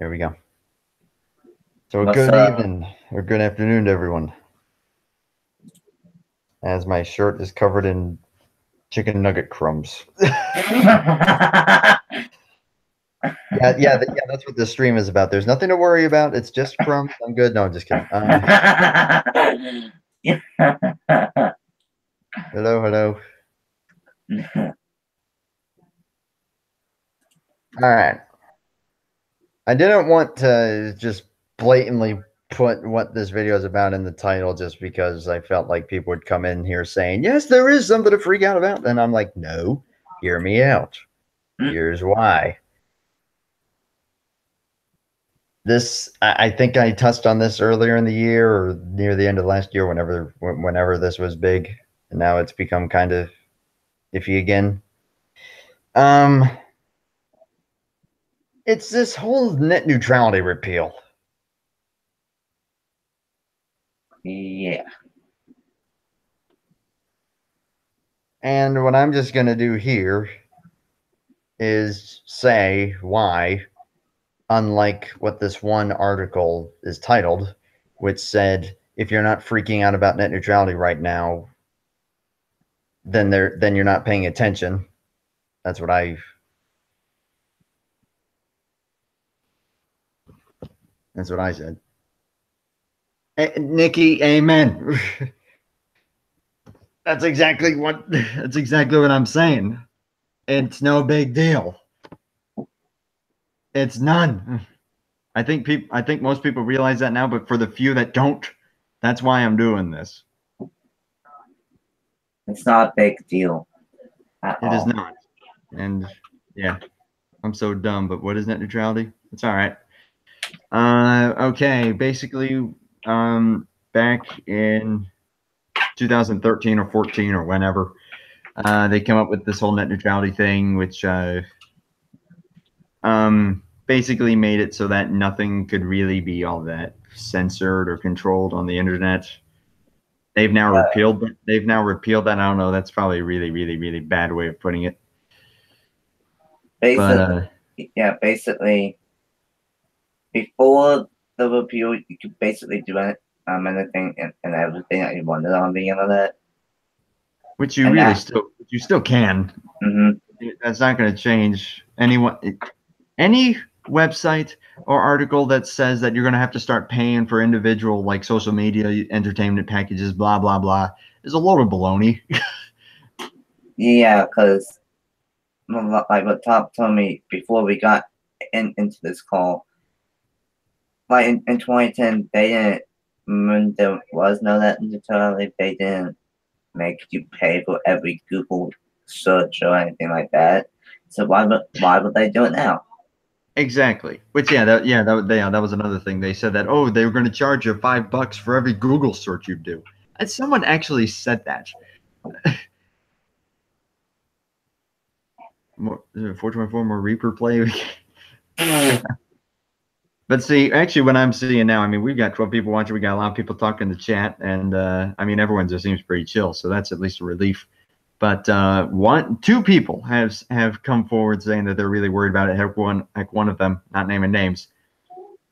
There we go. So What's good up? evening or good afternoon to everyone. As my shirt is covered in chicken nugget crumbs. Yeah, that's what the stream is about. There's nothing to worry about. It's just crumbs. I'm good. No, I'm just kidding. Hello, hello. All right. I didn't want to just blatantly put what this video is about in the title just because I felt like people would come in here saying, yes, there is something to freak out about. And I'm like, no, hear me out. Here's why. I think I touched on this earlier in the year or near the end of last year, whenever this was big, and now it's become kind of iffy again. Um, it's this whole net neutrality repeal. Yeah. And what I'm just going to do here is say why, unlike what this one article is titled, which said, if you're not freaking out about net neutrality right now, then you're not paying attention. That's what I said. Nikki, amen. That's exactly what I'm saying. It's no big deal. It's none. I think most people realize that now, but for the few that don't, that's why I'm doing this. It's not a big deal at It all. is not. And yeah, I'm so dumb, but what is net neutrality? It's all right. Okay, basically, back in 2013 or 14 or whenever, they came up with this whole net neutrality thing, which basically made it so that nothing could really be all that censored or controlled on the internet. They've now repealed that. I don't know. That's probably a really, really, really bad way of putting it. Basically, basically, before the repeal, you could basically do anything and everything that you wanted on the internet. Which you really still can. Mm-hmm. That's not going to change any website or article that says that you're going to have to start paying for individual like social media entertainment packages, blah blah blah, is a load of baloney. Yeah, because like what Top told me before we got into this call, like in 2010, they didn't. When there was no net neutrality, they didn't make you pay for every Google search or anything like that. So why would they do it now? Exactly. Which that was another thing. They said that they were going to charge you $5 for every Google search you do. And someone actually said that. More 424 more Reaper play. But see, actually, what I'm seeing now, I mean, we've got 12 people watching. We got a lot of people talking in the chat, and I mean, everyone just seems pretty chill, so that's at least a relief. But two people have come forward saying that they're really worried about it. Heck, one of them, not naming names,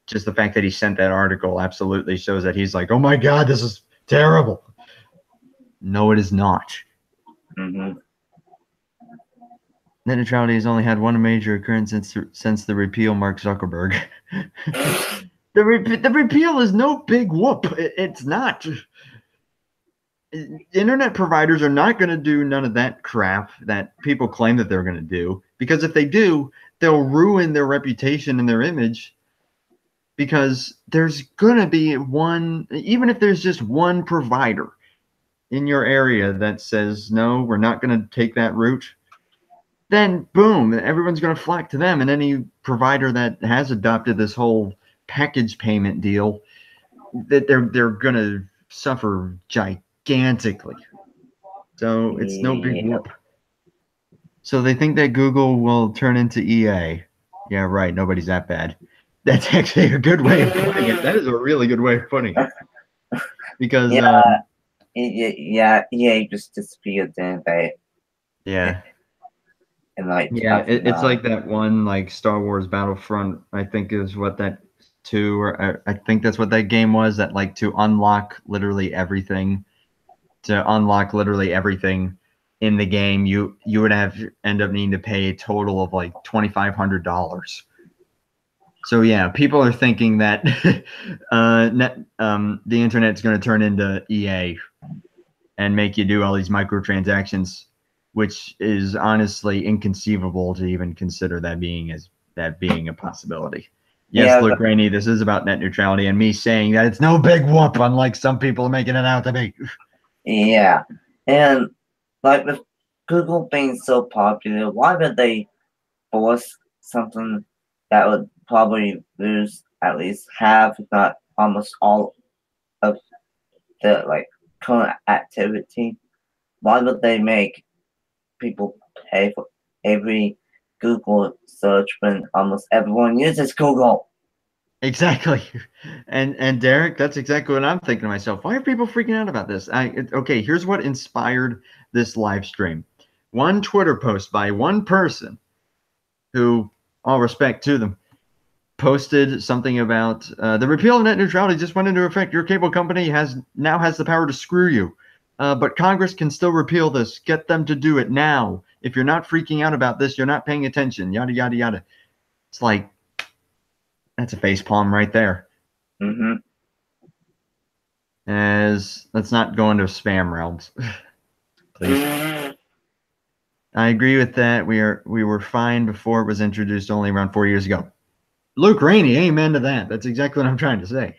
just the fact that he sent that article absolutely shows that he's like, oh my God, this is terrible. No, it is not. Mm-hmm. Net neutrality has only had one major occurrence since the repeal, Mark Zuckerberg. The repeal is no big whoop. It's not. Internet providers are not going to do none of that crap that people claim that they're going to do, because if they do, they'll ruin their reputation and their image, because there's going to be one, even if there's just one provider in your area that says, no, we're not going to take that route, then boom, everyone's going to flock to them. And any provider that has adopted this whole package payment deal, that they're going to suffer gigantically. So it's no big whoop. So they think that Google will turn into EA. Yeah, right. Nobody's that bad. That's actually a good way of putting it. That is a really good way of putting it. Because EA just disappeared, didn't they? Yeah. in like Yeah, it's 2009. like that one like Star Wars Battlefront, I think is what that two or I think that's what that game was that like to unlock literally everything in the game you would have end up needing to pay a total of like $2,500. So yeah, people are thinking that the internet's going to turn into EA and make you do all these microtransactions, which is honestly inconceivable to even consider that being a possibility. Yes, Yeah, Luke Rainey, this is about net neutrality and me saying that it's no big whoop, unlike some people are making it out to be. yeah, and like with Google being so popular, why would they force something that would probably lose at least half, if not almost all, of the like current activity? Why would they make people pay for every Google search when almost everyone uses Google? Exactly. And Derek, that's exactly what I'm thinking to myself. Why are people freaking out about this? Okay, here's what inspired this live stream. One Twitter post by one person who, all respect to them, posted something about the repeal of net neutrality just went into effect. Your cable company now has the power to screw you. But Congress can still repeal this. Get them to do it now. If you're not freaking out about this, you're not paying attention. Yada, yada, yada. It's like, that's a facepalm right there. Mm-hmm. As let's not go into spam realms, please. I agree with that. We were fine before it was introduced only around 4 years ago. Luke Rainey, amen to that. That's exactly what I'm trying to say.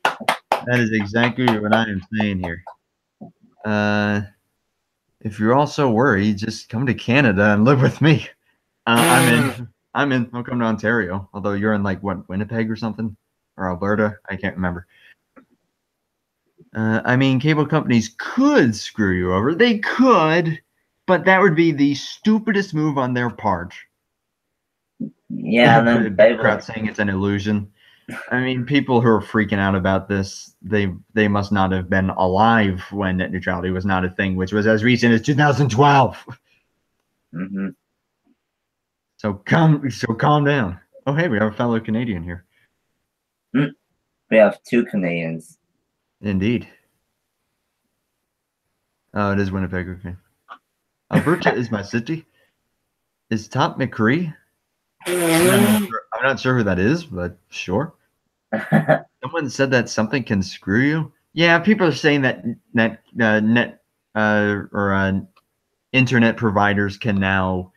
That is exactly what I am saying here. If you're all so worried, just come to Canada and live with me. I'm in. I'll come to Ontario. Although you're in like what, Winnipeg or something, or Alberta? I can't remember. I mean, cable companies could screw you over. They could, but that would be the stupidest move on their part. Yeah, and then they Crowd saying it's an illusion. I mean, people who are freaking out about this, they must not have been alive when net neutrality was not a thing, which was as recent as 2012. Mm-hmm. So calm down. Oh, hey, we have a fellow Canadian here. We have 2 Canadians. Indeed. Oh, it is Winnipeg. Okay. Alberta is my city. Is Top McCree? I'm not sure who that is, but sure. Someone said that something can screw you. Yeah, people are saying that internet providers can now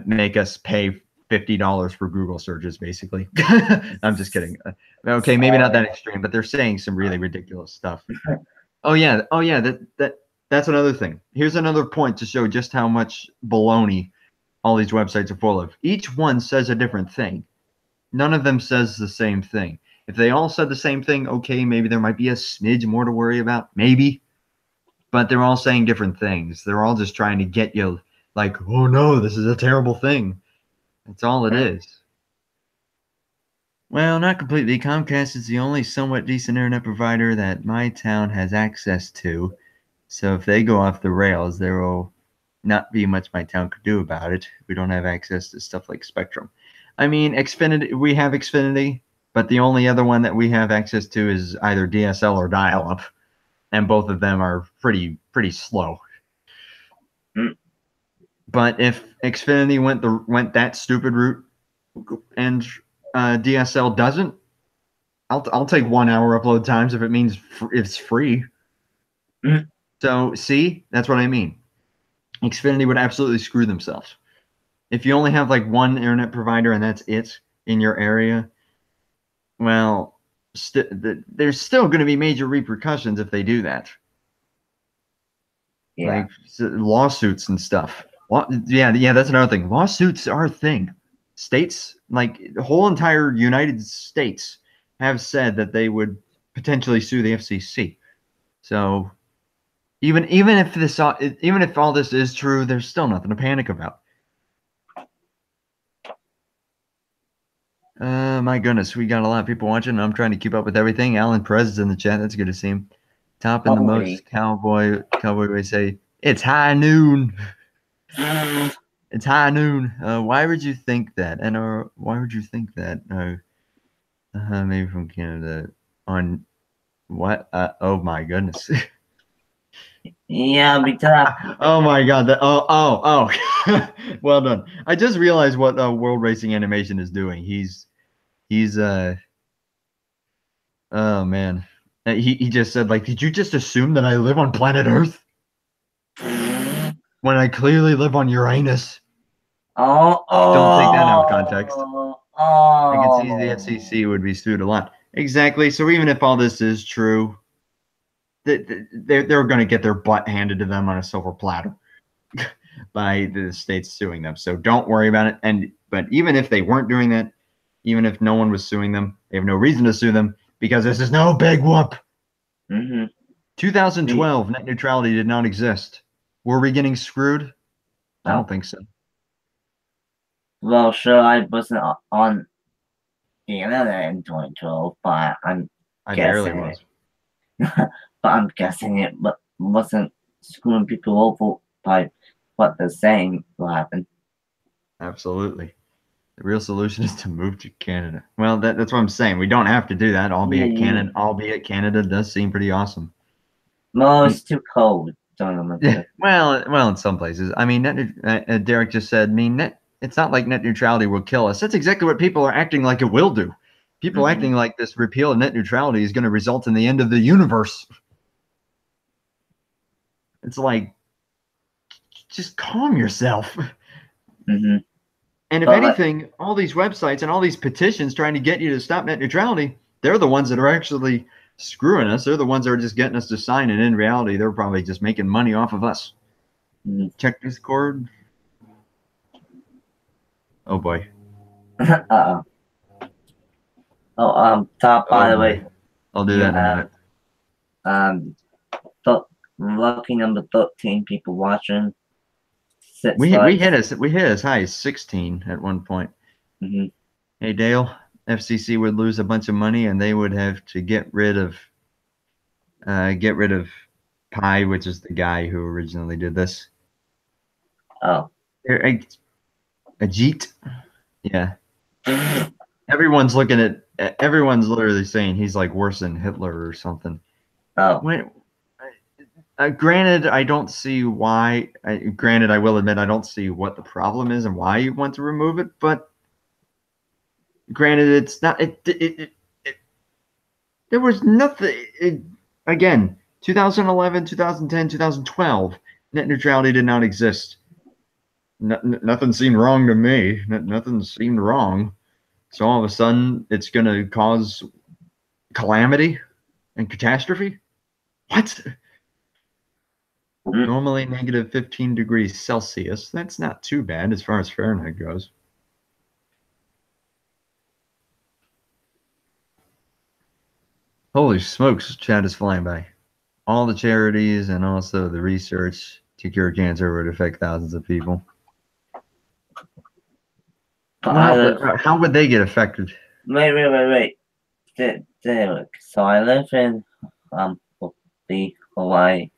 make us pay $50 for Google searches, basically. I'm just kidding. Okay, maybe not that extreme, but they're saying some really ridiculous stuff. Oh yeah. That's another thing. Here's another point to show just how much baloney all these websites are full of. Each one says a different thing. None of them says the same thing. If they all said the same thing, okay, maybe there might be a smidge more to worry about, maybe. But they're all saying different things. They're all just trying to get you like, oh no, this is a terrible thing. That's all it is. Well, not completely. Comcast is the only somewhat decent internet provider that my town has access to. So if they go off the rails, there will not be much my town could do about it. We don't have access to stuff like Spectrum. I mean, Xfinity, we have Xfinity, but the only other one that we have access to is either DSL or dial-up, and both of them are pretty slow. But if Xfinity went that stupid route, and DSL doesn't, I'll take 1 hour upload times if it means it's free. So see, that's what I mean. Xfinity would absolutely screw themselves. If you only have like one internet provider and that's it in your area, well, there's still going to be major repercussions if they do that. Yeah. Like lawsuits and stuff. Yeah, that's another thing. Lawsuits are a thing. States, like the whole entire United States, have said that they would potentially sue the FCC. So even if all this is true, there's still nothing to panic about. My goodness, we got a lot of people watching. I'm trying to keep up with everything. Alan Perez is in the chat. That's good to see him. Top in the most cowboy way say it's high noon. It's high noon. Why would you think that? And why would you think that? Maybe from Canada. On what? Oh my goodness. Yeah, because Oh my god. Oh. Well done. I just realized what World Racing Animation is doing. He's oh man. He just said like, did you just assume that I live on planet Earth when I clearly live on Uranus? oh Don't take that out of context. oh I can see the oh. FCC would be sued a lot. Exactly. So even if all this is true, they're going to get their butt handed to them on a silver platter by the states suing them. So don't worry about it. But even if they weren't doing that, even if no one was suing them, they have no reason to sue them because this is no big whoop. Mm-hmm. 2012, net neutrality did not exist. Were we getting screwed? I No. don't think so. Well, sure, I wasn't on the internet in 2012, but I barely guessing was. I'm guessing it wasn't screwing people over by what they're saying will happen. Absolutely. The real solution is to move to Canada. Well, that's what I'm saying. We don't have to do that, albeit Canada does seem pretty awesome. No, it's too cold. Yeah, well, in some places. I mean, Derek just said, I mean, it's not like net neutrality will kill us. That's exactly what people are acting like it will do. People acting like this repeal of net neutrality is going to result in the end of the universe. It's like, just calm yourself. Mm-hmm. And if anything, all these websites and all these petitions trying to get you to stop net neutrality, they're the ones that are actually screwing us. They're the ones that are just getting us to sign. And in reality, they're probably just making money off of us. Mm-hmm. Check Discord. Oh boy. Uh-oh. Oh, Top, by the way. I'll do that in a minute. Lucky number 13 people watching. We hit as high as 16 at one point. Mm-hmm. Hey Dale, FCC would lose a bunch of money and they would have to get rid of Pi, which is the guy who originally did this. Oh. Ajit. Yeah. Everyone's literally saying he's like worse than Hitler or something. Oh. Granted, I don't see why. Granted, I will admit I don't see what the problem is and why you want to remove it. But granted, it's not. There was nothing. Again, 2011, 2010, 2012, net neutrality did not exist. Nothing seemed wrong to me. Nothing seemed wrong. So all of a sudden, it's going to cause calamity and catastrophe. What? Normally negative 15 degrees Celsius. That's not too bad as far as Fahrenheit goes. Holy smokes, chat is flying by. All the charities and also the research to cure cancer would affect thousands of people. How would they get affected? Wait. So I live in the Hawaii.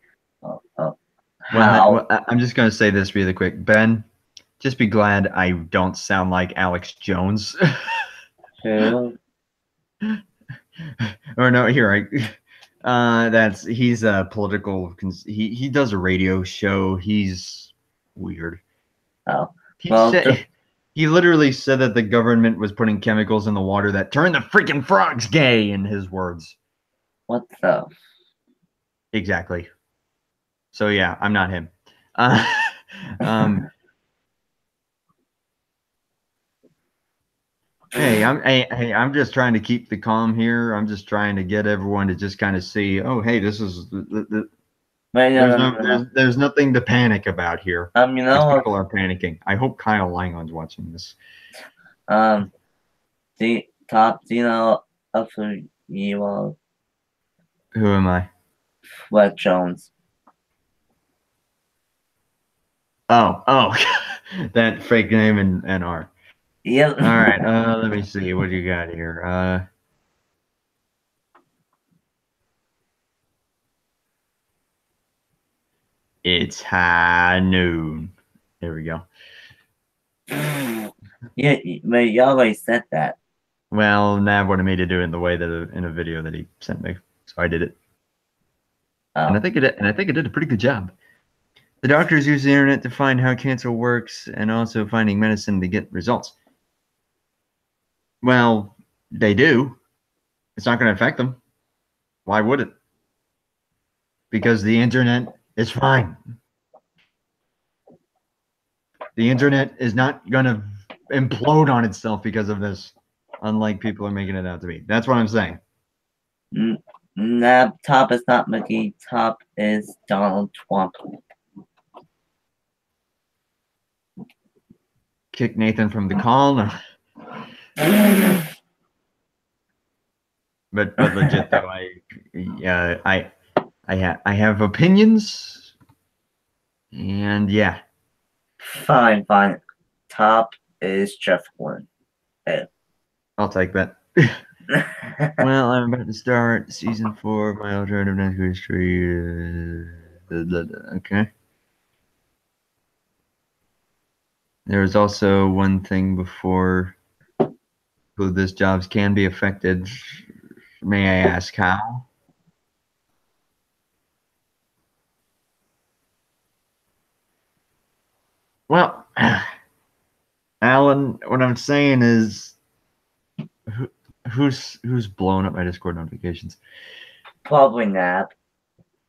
Well, I'm just going to say this really quick. Ben, just be glad I don't sound like Alex Jones. Or no, here he's a political. He does a radio show. He's weird. Oh, he literally said that the government was putting chemicals in the water that turned the freaking frogs gay. In his words. What the? Exactly. So yeah, I'm not him. Hey, I'm just trying to keep the calm here. I'm just trying to get everyone to just kind of see, oh, hey, this is there's nothing to panic about here. People are panicking. I hope Kyle Langon's watching this. The top, do you know of who you are? Who am I? Fletch Jones. Oh, that fake name and art. Yep. All right. Let me see. What do you got here? It's high noon. There we go. Yeah, but you always said that. Well, Nav wanted me to do it in the way that in a video that he sent me, so I did it, and I Oh, think it did a pretty good job. The doctors use the internet to find how cancer works and also finding medicine to get results. Well, they do. It's not going to affect them. Why would it? Because the internet is fine. The internet is not going to implode on itself because of this, unlike people are making it out to be. That's what I'm saying. nah, top is not McGee. Top is Donald Trump. Kick Nathan from the call. No. But legit though, I have opinions, and yeah, Fine. Top is Jeff Gordon. I'll take that. Well, I'm about to start season 4 of my alternative natural history. Okay. There was also one thing before who this jobs can be affected. May I ask how? Well, Alan, what I'm saying is, who's blowing up my Discord notifications? Probably Nap.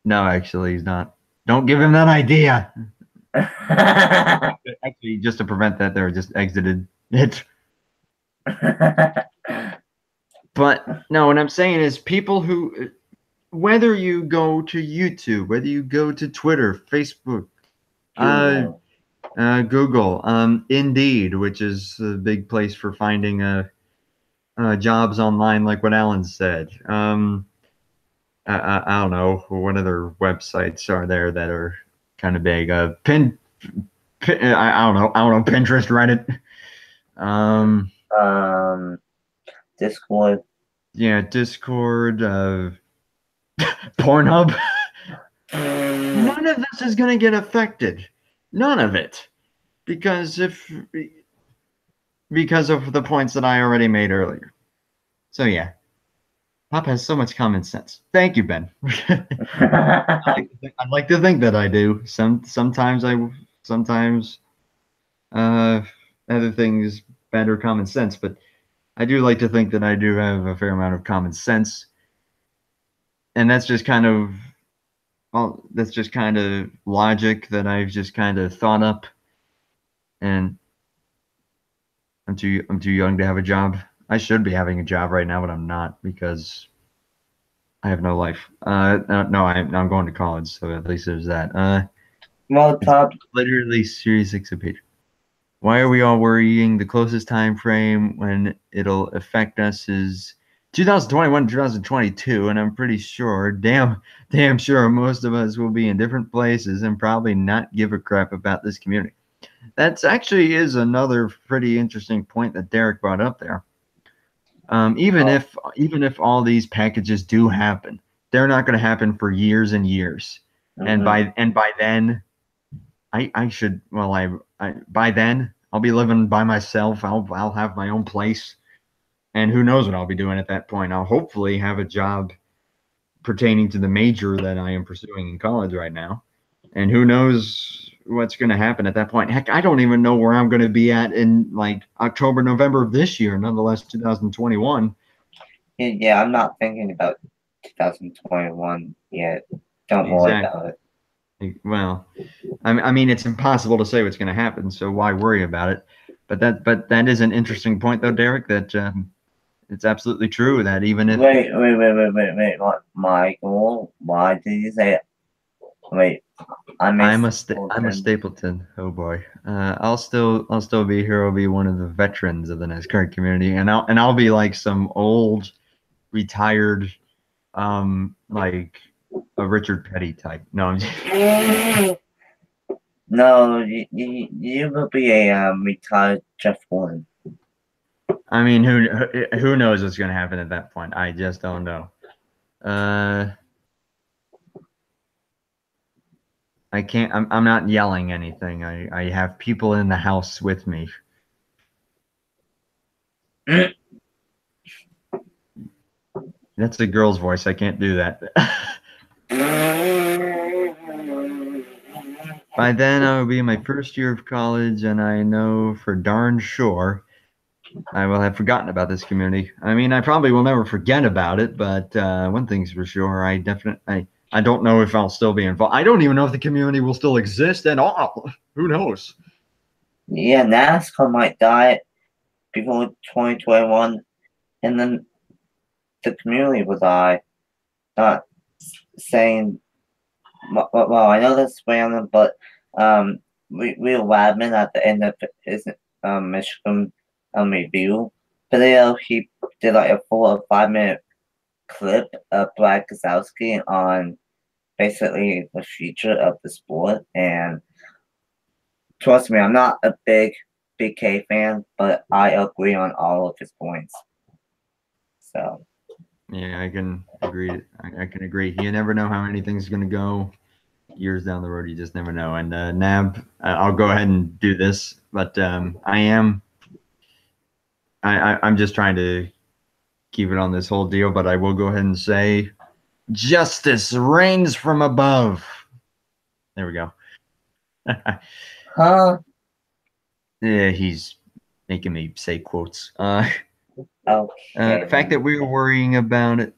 No, actually, he's not. Don't give him that idea. Actually, just to prevent that, they're just exited it. But no, what I'm saying is people who, whether you go to YouTube, whether you go to Twitter, Facebook, Google, Indeed, which is a big place for finding jobs online, like what Alan said. I don't know what other websites are there that are kind of big. I don't know, Pinterest, Reddit. Discord. Yeah, Discord, Pornhub. None of this is going to get affected. None of it. Because of the points that I already made earlier. So yeah. Pop has so much common sense. Thank you, Ben. I'd like to think that I do. Sometimes other things better common sense, but I do like to think that I do have a fair amount of common sense. And that's just kind of logic that I've just kind of thought up. And I'm too young to have a job. I should be having a job right now, but I'm not because I have no life. No, I'm going to college, so at least there's that. Well, top. Literally Series 6 of page. Why are we all worrying? The closest time frame when it'll affect us is 2021, 2022, and I'm pretty sure, damn sure, most of us will be in different places and probably not give a crap about this community. That's actually is another pretty interesting point that Derek brought up there. Even if all these packages do happen, they're not going to happen for years and years. And by then, I should by then I'll be living by myself. I'll have my own place, and who knows what I'll be doing at that point. I'll hopefully have a job pertaining to the major that I am pursuing in college right now, and who knows what's going to happen at that point. Heck, I don't even know where I'm going to be at in like October, November of this year, nonetheless 2021. Yeah, I'm not thinking about 2021 yet. Don't worry about it. Well, I mean, it's impossible to say what's going to happen, so why worry about it? But that is an interesting point, though, Derek. That it's absolutely true that even if wait, what, Michael? Why did you say it? Wait, I'm a Stapleton. Oh boy, I'll still be here. I'll be one of the veterans of the NASCAR community, and I'll be like some old, retired, like a Richard Petty type. No, I'm just... No, you will be a retired Jeff Gordon. I mean, who knows what's going to happen at that point? I just don't know. I can't. I'm not yelling anything. I have people in the house with me. That's a girl's voice. I can't do that. By then, I will be in my first year of college, and I know for darn sure I will have forgotten about this community. I mean, I probably will never forget about it, but one thing's for sure, I don't know if I'll still be involved. I don't even know if the community will still exist at all. Who knows? Yeah, NASCAR might die before 2021, and then the community will die. Not saying, well, I know that's random, but Will Wadman at the end of his Michigan review video, he did like a 5 minute clip of Brad Keselowski on basically the future of the sport. And trust me, I'm not a big BK fan, but I agree on all of his points. So yeah, I can agree. I can agree. You never know how anything's going to go years down the road. You just never know. And Nab, I'll go ahead and do this, but I'm just trying to keep it on this whole deal. But I will go ahead and say, justice reigns from above. There we go. huh? Yeah, he's making me say quotes. Okay. The fact that we were worrying about it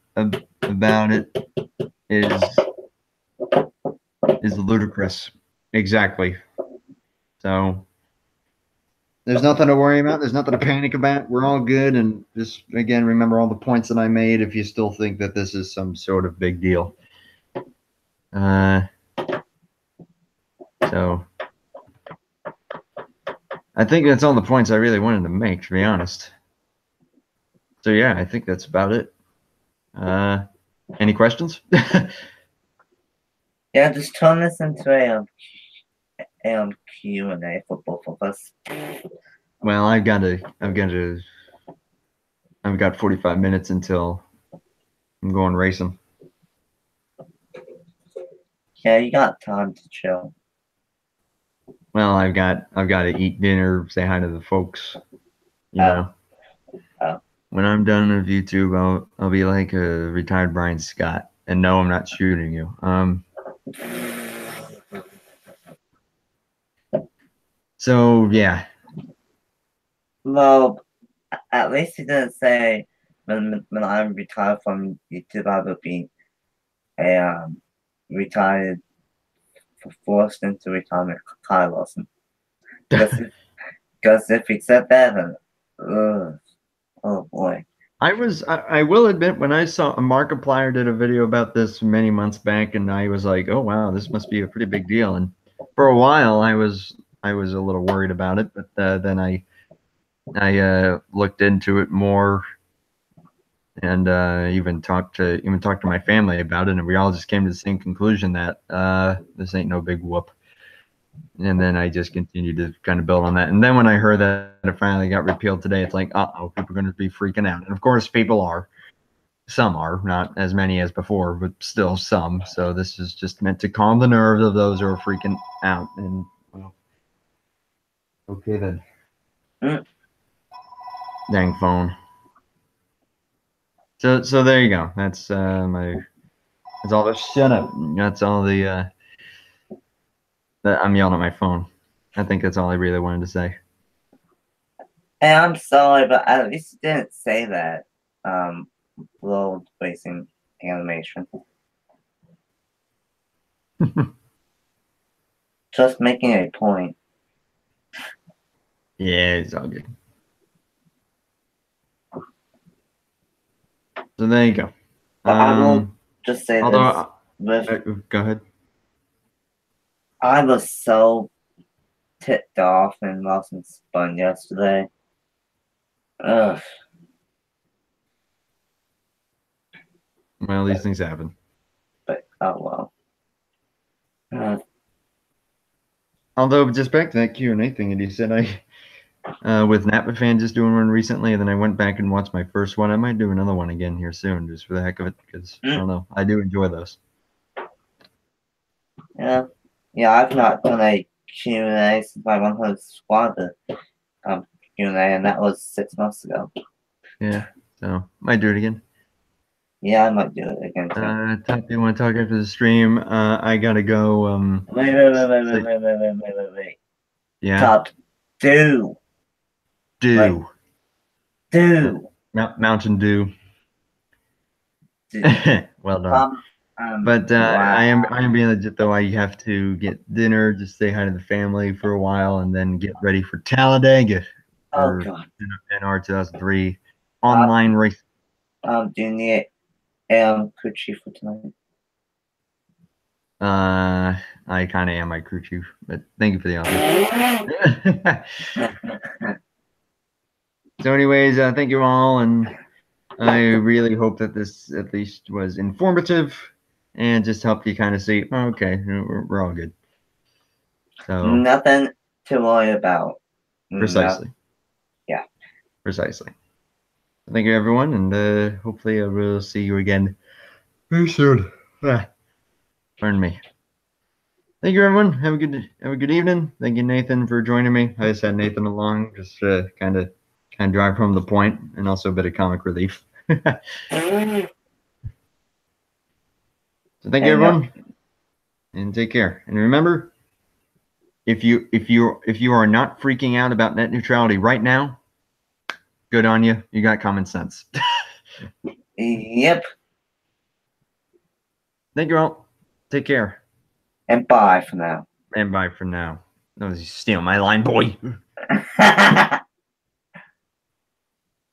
is ludicrous. Exactly. So there's nothing to worry about. There's nothing to panic about. We're all good. And just again, remember all the points that I made. If you still think that this is some sort of big deal. So I think that's all the points I really wanted to make, to be honest. So yeah, I think that's about it. Any questions? Yeah, just turn this into a Q&A for both of us. Well, I've got 45 minutes until I'm going racing. Yeah, you got time to chill. Well, I've got to eat dinner, say hi to the folks. You know. Oh. When I'm done with YouTube, I'll be like a retired Brian Scott. And no, I'm not shooting you. So yeah. Well, at least he didn't say when I'm retired from YouTube, I will be a retired, forced into retirement, Kyle Wilson. Because if he said that, then oh boy. I will admit, when I saw Markiplier did a video about this many months back, and I was like, oh wow, this must be a pretty big deal. And for a while, I was a little worried about it, but then I looked into it more, and even talked to my family about it, and we all just came to the same conclusion that this ain't no big whoop. And then I just continued to kind of build on that. And then when I heard that it finally got repealed today, it's like, people are going to be freaking out. And of course, people are. Some are, not as many as before, but still some. So this is just meant to calm the nerves of those who are freaking out. And well, okay then. Dang phone. So there you go. That's that's all the shut up. That's all the I'm yelling at my phone. I think that's all I really wanted to say. Hey, I'm sorry, but at least you didn't say that. World racing animation. Just making a point. Yeah, it's all good. So there you go. I will just say although, this. Go ahead. I was so ticked off and lost and spun yesterday. Ugh. Well, these things happen. But oh well. Although, just back to that Q&A thing, and you said with NAPA just doing one recently, and then I went back and watched my first one. I might do another one again here soon, just for the heck of it, because I don't know, I do enjoy those. Yeah, I've not done a Q&A since I went to the squad Q&A, and that was 6 months ago. Yeah. So might do it again. Yeah, I might do it again too. Top, you want to talk after the stream? I gotta go. Wait. Yeah. Top, do. Mountain Dew. Do. Well done. But wow. I am being legit though. I have to get dinner, just say hi to the family for a while, and then get ready for Talladega Oh for God. NR 2003 online race. Do you need crew chief for tonight? I kind of am my crew chief, but thank you for the offer. So, anyways, thank you all, and I really hope that this at least was informative and just helped you kind of see, oh, okay, we're all good. So nothing to worry about. Precisely. No. Yeah. Precisely. Thank you, everyone, and hopefully I will see you again very soon. Pardon me. Thank you, everyone. Have a good evening. Thank you, Nathan, for joining me. I just had Nathan along, just kind of drive home the point, and also a bit of comic relief. So thank you, everyone, and take care. And remember, if you are not freaking out about net neutrality right now, good on you. You got common sense. Yep. Thank you all. Take care. And bye for now. And bye for now. No, you steal my line, boy.